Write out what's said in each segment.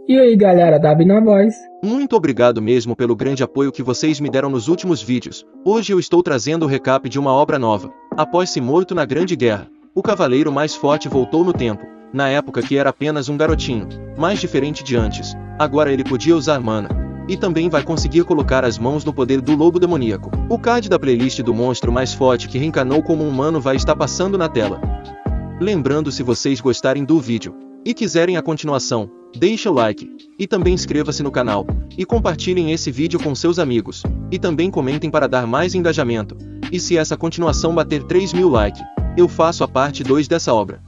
E aí galera, Dabi na voz. Muito obrigado mesmo pelo grande apoio que vocês me deram nos últimos vídeos. Hoje eu estou trazendo o recap de uma obra nova. Após ser morto na Grande Guerra, o cavaleiro mais forte voltou no tempo. Na época que era apenas um garotinho, mais diferente de antes. Agora ele podia usar mana. E também vai conseguir colocar as mãos no poder do lobo demoníaco. O card da playlist do monstro mais forte que reencarnou como um humano vai estar passando na tela. Lembrando, se vocês gostarem do vídeo e quiserem a continuação, deixa o like, e também inscreva-se no canal, e compartilhem esse vídeo com seus amigos, e também comentem para dar mais engajamento, e se essa continuação bater 3.000 likes, eu faço a parte 2 dessa obra.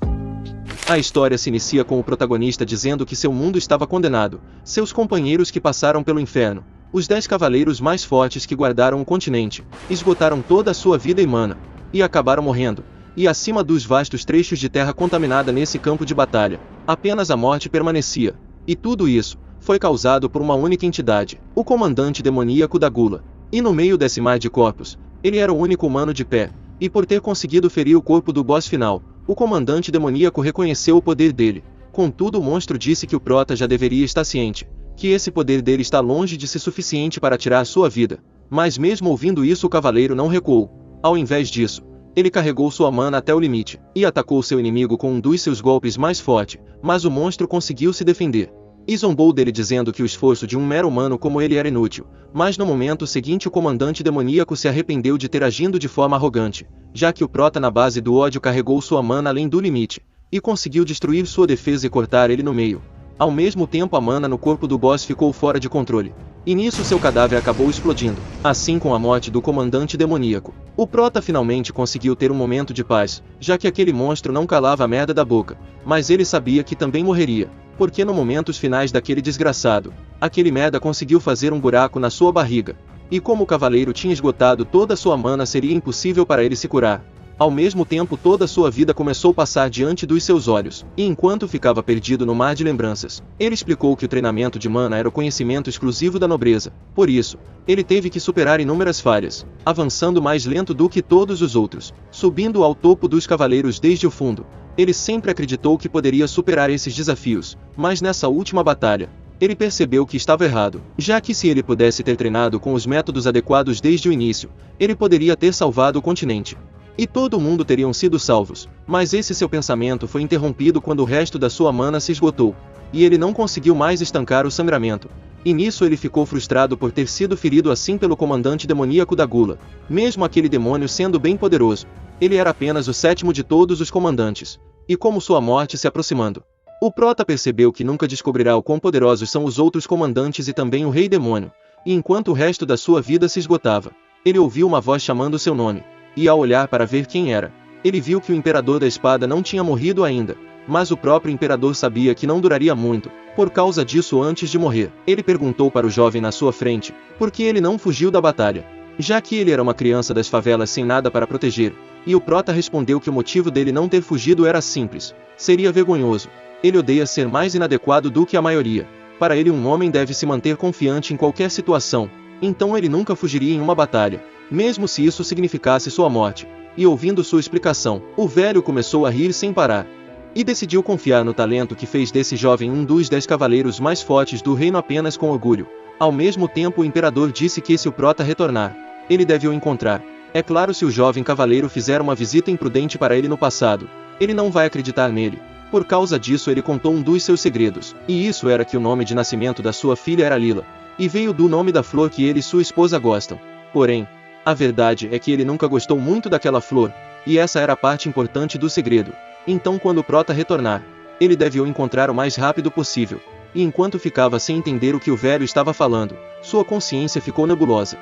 A história se inicia com o protagonista dizendo que seu mundo estava condenado, seus companheiros que passaram pelo inferno, os 10 cavaleiros mais fortes que guardaram o continente, esgotaram toda a sua vida e mana, e acabaram morrendo. E acima dos vastos trechos de terra contaminada nesse campo de batalha, apenas a morte permanecia. E tudo isso foi causado por uma única entidade, o comandante demoníaco da Gula. E no meio desse mar de corpos, ele era o único humano de pé, e por ter conseguido ferir o corpo do boss final, o comandante demoníaco reconheceu o poder dele. Contudo, o monstro disse que o prota já deveria estar ciente, que esse poder dele está longe de ser suficiente para tirar sua vida. Mas mesmo ouvindo isso, o cavaleiro não recuou. Ao invés disso, ele carregou sua mana até o limite, e atacou seu inimigo com um dos seus golpes mais fortes, mas o monstro conseguiu se defender. E zombou dele dizendo que o esforço de um mero humano como ele era inútil, mas no momento seguinte o comandante demoníaco se arrependeu de ter agido de forma arrogante, já que o prota na base do ódio carregou sua mana além do limite, e conseguiu destruir sua defesa e cortar ele no meio. Ao mesmo tempo, a mana no corpo do boss ficou fora de controle, e nisso seu cadáver acabou explodindo. Assim, com a morte do comandante demoníaco, o prota finalmente conseguiu ter um momento de paz, já que aquele monstro não calava a merda da boca, mas ele sabia que também morreria, porque no momentos finais daquele desgraçado, aquele merda conseguiu fazer um buraco na sua barriga, e como o cavaleiro tinha esgotado toda a sua mana, seria impossível para ele se curar. Ao mesmo tempo, toda a sua vida começou a passar diante dos seus olhos, e enquanto ficava perdido no mar de lembranças, ele explicou que o treinamento de mana era o conhecimento exclusivo da nobreza. Por isso, ele teve que superar inúmeras falhas, avançando mais lento do que todos os outros, subindo ao topo dos cavaleiros desde o fundo. Ele sempre acreditou que poderia superar esses desafios, mas nessa última batalha, ele percebeu que estava errado, já que se ele pudesse ter treinado com os métodos adequados desde o início, ele poderia ter salvado o continente. E todo mundo teriam sido salvos, mas esse seu pensamento foi interrompido quando o resto da sua mana se esgotou, e ele não conseguiu mais estancar o sangramento. E nisso ele ficou frustrado por ter sido ferido assim pelo comandante demoníaco da Gula. Mesmo aquele demônio sendo bem poderoso, ele era apenas o 7º de todos os comandantes, e como sua morte se aproximando, o prota percebeu que nunca descobrirá o quão poderosos são os outros comandantes e também o rei demônio, e enquanto o resto da sua vida se esgotava, ele ouviu uma voz chamando seu nome. E ao olhar para ver quem era, ele viu que o Imperador da Espada não tinha morrido ainda, mas o próprio Imperador sabia que não duraria muito. Por causa disso, antes de morrer, ele perguntou para o jovem na sua frente, por que ele não fugiu da batalha, já que ele era uma criança das favelas sem nada para proteger, e o prota respondeu que o motivo dele não ter fugido era simples: seria vergonhoso. Ele odeia ser mais inadequado do que a maioria. Para ele, um homem deve se manter confiante em qualquer situação, então ele nunca fugiria em uma batalha, mesmo se isso significasse sua morte. E ouvindo sua explicação, o velho começou a rir sem parar, e decidiu confiar no talento que fez desse jovem um dos 10 cavaleiros mais fortes do reino apenas com orgulho. Ao mesmo tempo, o imperador disse que se o prota retornar, ele deve o encontrar. É claro, se o jovem cavaleiro fizer uma visita imprudente para ele no passado, ele não vai acreditar nele. Por causa disso, ele contou um dos seus segredos, e isso era que o nome de nascimento da sua filha era Lila, e veio do nome da flor que ele e sua esposa gostam. Porém, a verdade é que ele nunca gostou muito daquela flor, e essa era a parte importante do segredo. Então, quando o prota retornar, ele deve o encontrar o mais rápido possível. E enquanto ficava sem entender o que o velho estava falando, sua consciência ficou nebulosa.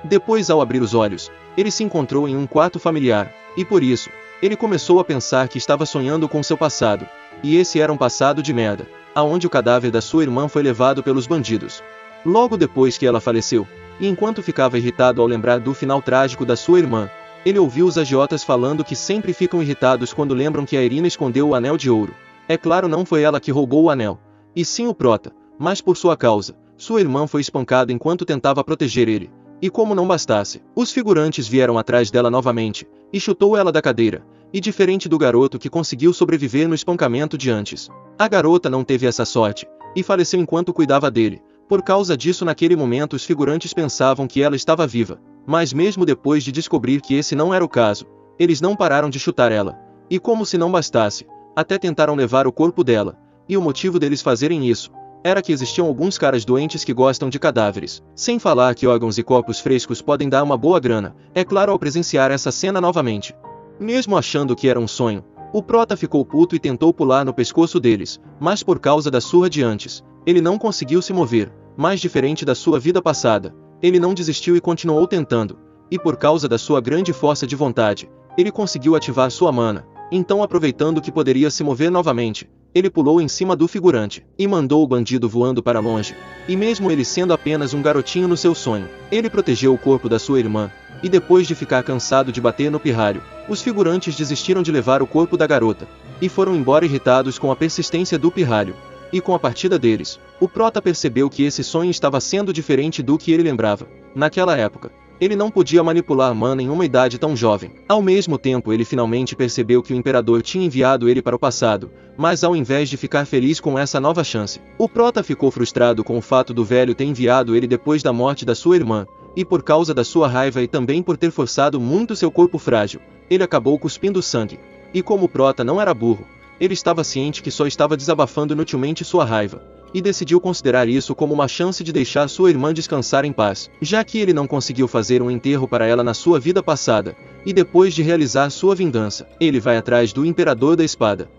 Depois, ao abrir os olhos, ele se encontrou em um quarto familiar, e por isso, ele começou a pensar que estava sonhando com seu passado. E esse era um passado de merda, aonde o cadáver da sua irmã foi levado pelos bandidos. Logo depois que ela faleceu, e enquanto ficava irritado ao lembrar do final trágico da sua irmã, ele ouviu os agiotas falando que sempre ficam irritados quando lembram que a Irina escondeu o anel de ouro. É claro, não foi ela que roubou o anel, e sim o prota, mas por sua causa, sua irmã foi espancada enquanto tentava proteger ele. E como não bastasse, os figurantes vieram atrás dela novamente, e chutou ela da cadeira, e diferente do garoto que conseguiu sobreviver no espancamento de antes, a garota não teve essa sorte, e faleceu enquanto cuidava dele. Por causa disso, naquele momento os figurantes pensavam que ela estava viva, mas mesmo depois de descobrir que esse não era o caso, eles não pararam de chutar ela. E como se não bastasse, até tentaram levar o corpo dela, e o motivo deles fazerem isso era que existiam alguns caras doentes que gostam de cadáveres. Sem falar que órgãos e corpos frescos podem dar uma boa grana, é claro, ao presenciar essa cena novamente. Mesmo achando que era um sonho, o prota ficou puto e tentou pular no pescoço deles, mas por causa da surra de antes, ele não conseguiu se mover. Mais diferente da sua vida passada, ele não desistiu e continuou tentando, e por causa da sua grande força de vontade, ele conseguiu ativar sua mana. Então, aproveitando que poderia se mover novamente, ele pulou em cima do figurante e mandou o bandido voando para longe. E mesmo ele sendo apenas um garotinho no seu sonho, ele protegeu o corpo da sua irmã. E depois de ficar cansado de bater no pirralho, os figurantes desistiram de levar o corpo da garota e foram embora irritados com a persistência do pirralho. E com a partida deles, o prota percebeu que esse sonho estava sendo diferente do que ele lembrava. Naquela época, ele não podia manipular mana em uma idade tão jovem. Ao mesmo tempo, ele finalmente percebeu que o imperador tinha enviado ele para o passado, mas ao invés de ficar feliz com essa nova chance, o prota ficou frustrado com o fato do velho ter enviado ele depois da morte da sua irmã, e por causa da sua raiva e também por ter forçado muito seu corpo frágil, ele acabou cuspindo sangue. E como o prota não era burro, ele estava ciente que só estava desabafando inutilmente sua raiva, e decidiu considerar isso como uma chance de deixar sua irmã descansar em paz, já que ele não conseguiu fazer um enterro para ela na sua vida passada, e depois de realizar sua vingança, ele vai atrás do Imperador da Espada.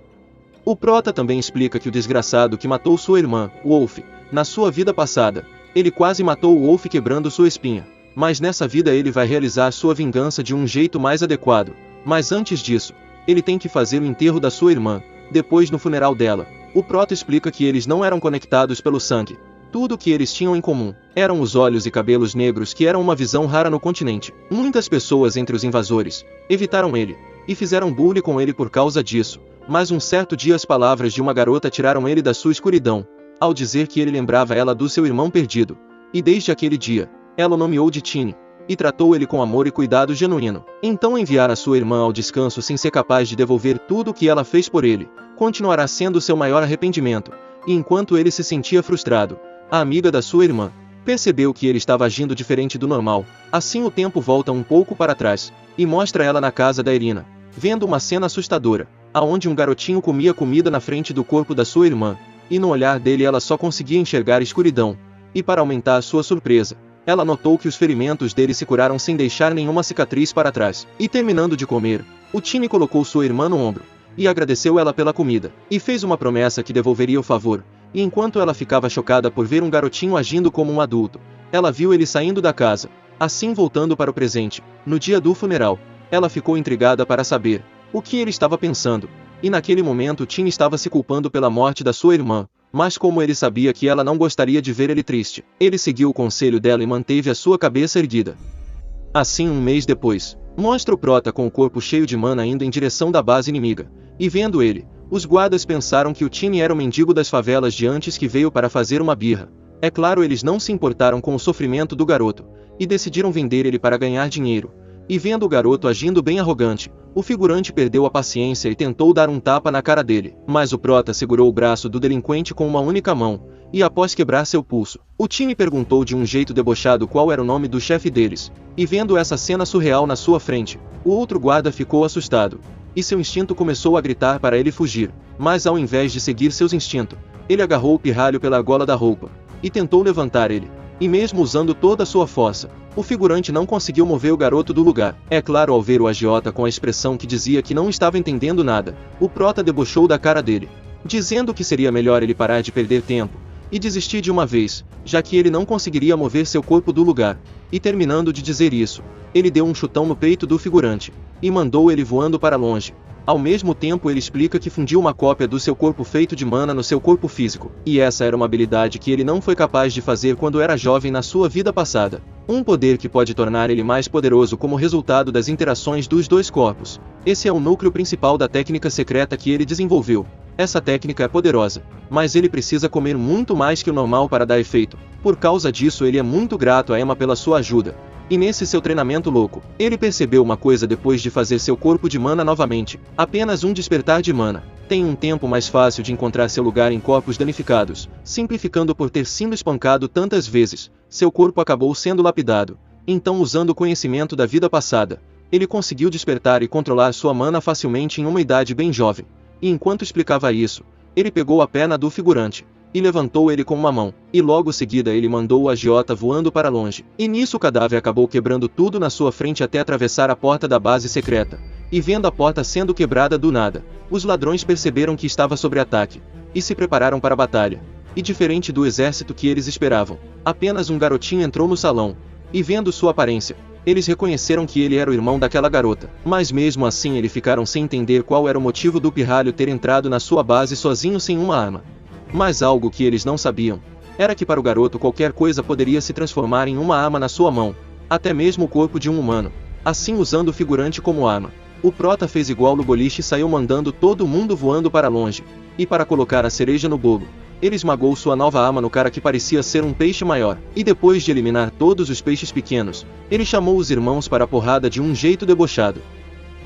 O prota também explica que o desgraçado que matou sua irmã, Wolf, na sua vida passada, ele quase matou o Wolf quebrando sua espinha, mas nessa vida ele vai realizar sua vingança de um jeito mais adequado, mas antes disso, ele tem que fazer o enterro da sua irmã. Depois, no funeral dela, o prota explica que eles não eram conectados pelo sangue. Tudo o que eles tinham em comum eram os olhos e cabelos negros, que eram uma visão rara no continente. Muitas pessoas entre os invasores evitaram ele e fizeram bullying com ele por causa disso, mas um certo dia as palavras de uma garota tiraram ele da sua escuridão, ao dizer que ele lembrava ela do seu irmão perdido, e desde aquele dia, ela o nomeou de Tiny, e tratou ele com amor e cuidado genuíno. Então enviar a sua irmã ao descanso sem ser capaz de devolver tudo o que ela fez por ele, continuará sendo seu maior arrependimento, e enquanto ele se sentia frustrado, a amiga da sua irmã percebeu que ele estava agindo diferente do normal. Assim o tempo volta um pouco para trás, e mostra ela na casa da Irina, vendo uma cena assustadora, aonde um garotinho comia comida na frente do corpo da sua irmã, e no olhar dele ela só conseguia enxergar escuridão, e para aumentar a sua surpresa, ela notou que os ferimentos dele se curaram sem deixar nenhuma cicatriz para trás. E terminando de comer, o Tiny colocou sua irmã no ombro, e agradeceu ela pela comida, e fez uma promessa que devolveria o favor. E enquanto ela ficava chocada por ver um garotinho agindo como um adulto, ela viu ele saindo da casa, assim voltando para o presente. No dia do funeral, ela ficou intrigada para saber o que ele estava pensando, e naquele momento Tiny estava se culpando pela morte da sua irmã. Mas como ele sabia que ela não gostaria de ver ele triste, ele seguiu o conselho dela e manteve a sua cabeça erguida. Assim, um mês depois, mostra o prota com o corpo cheio de mana indo em direção da base inimiga, e vendo ele, os guardas pensaram que o Tiny era o mendigo das favelas de antes que veio para fazer uma birra. É claro, eles não se importaram com o sofrimento do garoto, e decidiram vender ele para ganhar dinheiro. E vendo o garoto agindo bem arrogante, o figurante perdeu a paciência e tentou dar um tapa na cara dele, mas o prota segurou o braço do delinquente com uma única mão, e após quebrar seu pulso, o Tiny perguntou de um jeito debochado qual era o nome do chefe deles, e vendo essa cena surreal na sua frente, o outro guarda ficou assustado, e seu instinto começou a gritar para ele fugir, mas ao invés de seguir seus instintos, ele agarrou o pirralho pela gola da roupa, e tentou levantar ele. E mesmo usando toda a sua força, o figurante não conseguiu mover o garoto do lugar. É claro, ao ver o agiota com a expressão que dizia que não estava entendendo nada, o prota debochou da cara dele, dizendo que seria melhor ele parar de perder tempo e desistir de uma vez, já que ele não conseguiria mover seu corpo do lugar. E terminando de dizer isso, ele deu um chutão no peito do figurante e mandou ele voando para longe. Ao mesmo tempo, ele explica que fundiu uma cópia do seu corpo feito de mana no seu corpo físico, e essa era uma habilidade que ele não foi capaz de fazer quando era jovem na sua vida passada. Um poder que pode tornar ele mais poderoso como resultado das interações dos dois corpos. Esse é o núcleo principal da técnica secreta que ele desenvolveu. Essa técnica é poderosa, mas ele precisa comer muito mais que o normal para dar efeito. Por causa disso ele é muito grato a Emma pela sua ajuda. E nesse seu treinamento louco, ele percebeu uma coisa depois de fazer seu corpo de mana novamente. Apenas um despertar de mana. Tem um tempo mais fácil de encontrar seu lugar em corpos danificados. Simplificando por ter sido espancado tantas vezes, seu corpo acabou sendo lapidado. Então, usando o conhecimento da vida passada, ele conseguiu despertar e controlar sua mana facilmente em uma idade bem jovem. E enquanto explicava isso, ele pegou a perna do figurante e levantou ele com uma mão, e logo seguida ele mandou o agiota voando para longe. E nisso o cadáver acabou quebrando tudo na sua frente até atravessar a porta da base secreta. E vendo a porta sendo quebrada do nada, os ladrões perceberam que estava sob ataque, e se prepararam para a batalha. E diferente do exército que eles esperavam, apenas um garotinho entrou no salão, e vendo sua aparência, eles reconheceram que ele era o irmão daquela garota. Mas mesmo assim eles ficaram sem entender qual era o motivo do pirralho ter entrado na sua base sozinho sem uma arma. Mas algo que eles não sabiam, era que para o garoto qualquer coisa poderia se transformar em uma arma na sua mão, até mesmo o corpo de um humano, assim usando o figurante como arma. O prota fez igual no boliche e saiu mandando todo mundo voando para longe, e para colocar a cereja no bolo, ele esmagou sua nova arma no cara que parecia ser um peixe maior, e depois de eliminar todos os peixes pequenos, ele chamou os irmãos para a porrada de um jeito debochado.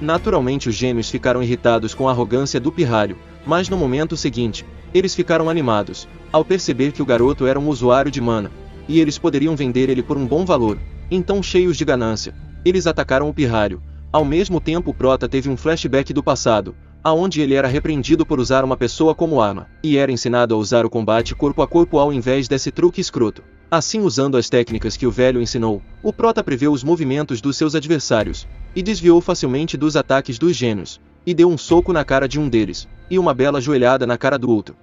Naturalmente os gêmeos ficaram irritados com a arrogância do pirralho, mas no momento seguinte, eles ficaram animados, ao perceber que o garoto era um usuário de mana, e eles poderiam vender ele por um bom valor. Então, cheios de ganância, eles atacaram o pirralho. Ao mesmo tempo o prota teve um flashback do passado, aonde ele era repreendido por usar uma pessoa como arma, e era ensinado a usar o combate corpo a corpo ao invés desse truque escroto. Assim, usando as técnicas que o velho ensinou, o prota preveu os movimentos dos seus adversários, e desviou facilmente dos ataques dos gêmeos, e deu um soco na cara de um deles, e uma bela joelhada na cara do outro.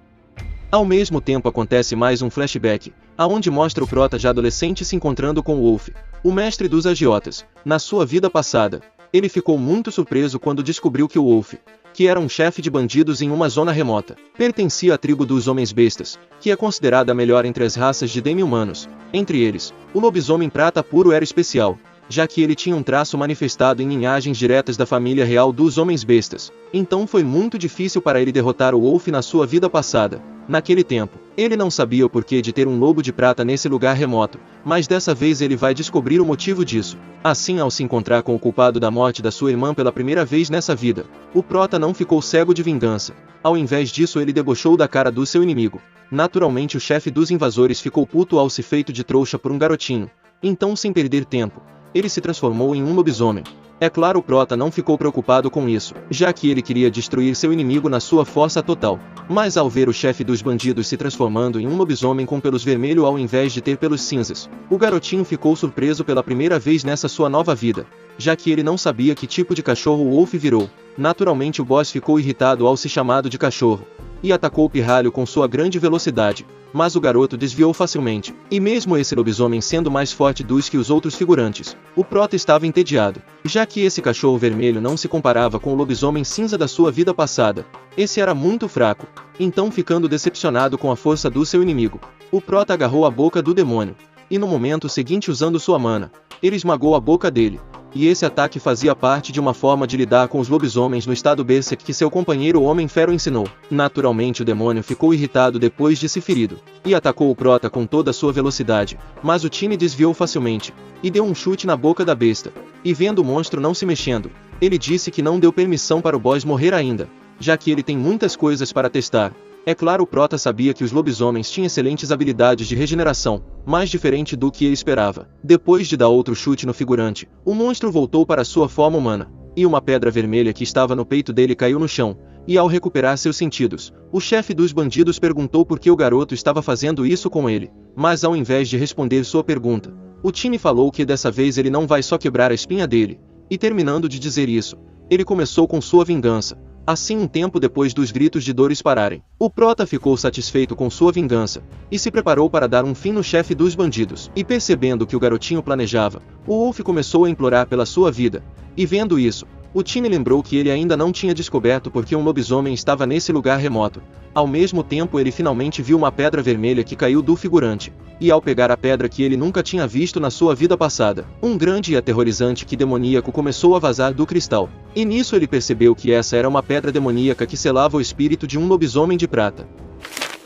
Ao mesmo tempo acontece mais um flashback, aonde mostra o prota já adolescente se encontrando com Wolf, o mestre dos agiotas. Na sua vida passada, ele ficou muito surpreso quando descobriu que o Wolf, que era um chefe de bandidos em uma zona remota, pertencia à tribo dos Homens-Bestas, que é considerada a melhor entre as raças de demi-humanos. Entre eles, o lobisomem prata puro era especial, já que ele tinha um traço manifestado em linhagens diretas da família real dos Homens-Bestas. Então foi muito difícil para ele derrotar o Wolf na sua vida passada. Naquele tempo, ele não sabia o porquê de ter um lobo de prata nesse lugar remoto, mas dessa vez ele vai descobrir o motivo disso. Assim, ao se encontrar com o culpado da morte da sua irmã pela primeira vez nessa vida, o prota não ficou cego de vingança. Ao invés disso ele debochou da cara do seu inimigo. Naturalmente o chefe dos invasores ficou puto ao se feito de trouxa por um garotinho. Então, sem perder tempo, ele se transformou em um lobisomem. É claro, o prota não ficou preocupado com isso, já que ele queria destruir seu inimigo na sua força total. Mas ao ver o chefe dos bandidos se transformando em um lobisomem com pelos vermelhos ao invés de ter pelos cinzas, o garotinho ficou surpreso pela primeira vez nessa sua nova vida, já que ele não sabia que tipo de cachorro o Wolf virou. Naturalmente o boss ficou irritado ao ser chamado de cachorro, e atacou o pirralho com sua grande velocidade, mas o garoto desviou facilmente. E mesmo esse lobisomem sendo mais forte dos que os outros figurantes, o prota estava entediado, já que esse cachorro vermelho não se comparava com o lobisomem cinza da sua vida passada. Esse era muito fraco. Então, ficando decepcionado com a força do seu inimigo, o prota agarrou a boca do demônio, e no momento seguinte, usando sua mana, ele esmagou a boca dele. E esse ataque fazia parte de uma forma de lidar com os lobisomens no estado Berserk que seu companheiro Homem Fero ensinou. Naturalmente o demônio ficou irritado depois de se ferido, e atacou o prota com toda a sua velocidade, mas o time desviou facilmente, e deu um chute na boca da besta. E vendo o monstro não se mexendo, ele disse que não deu permissão para o boss morrer ainda, já que ele tem muitas coisas para testar. É claro, o prota sabia que os lobisomens tinham excelentes habilidades de regeneração, mas diferente do que ele esperava. Depois de dar outro chute no figurante, o monstro voltou para sua forma humana, e uma pedra vermelha que estava no peito dele caiu no chão, e ao recuperar seus sentidos, o chefe dos bandidos perguntou por que o garoto estava fazendo isso com ele, mas ao invés de responder sua pergunta, o Tiny falou que dessa vez ele não vai só quebrar a espinha dele, e terminando de dizer isso, ele começou com sua vingança. Assim, um tempo depois dos gritos de dores pararem, o prota ficou satisfeito com sua vingança, e se preparou para dar um fim no chefe dos bandidos. E percebendo que o garotinho planejava, o Wolf começou a implorar pela sua vida, e vendo isso, O time lembrou que ele ainda não tinha descoberto porque um lobisomem estava nesse lugar remoto. Ao mesmo tempo ele finalmente viu uma pedra vermelha que caiu do figurante. E ao pegar a pedra que ele nunca tinha visto na sua vida passada, um grande e aterrorizante que demoníaco começou a vazar do cristal. E nisso ele percebeu que essa era uma pedra demoníaca que selava o espírito de um lobisomem de prata.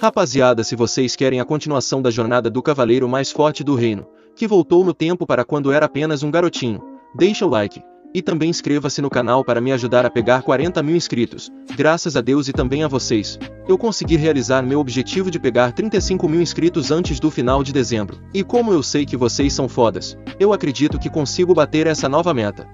Rapaziada, se vocês querem a continuação da jornada do cavaleiro mais forte do reino, que voltou no tempo para quando era apenas um garotinho, deixa o like. E também inscreva-se no canal para me ajudar a pegar 40 mil inscritos. Graças a Deus e também a vocês, eu consegui realizar meu objetivo de pegar 35 mil inscritos antes do final de dezembro. E como eu sei que vocês são fodas, eu acredito que consigo bater essa nova meta.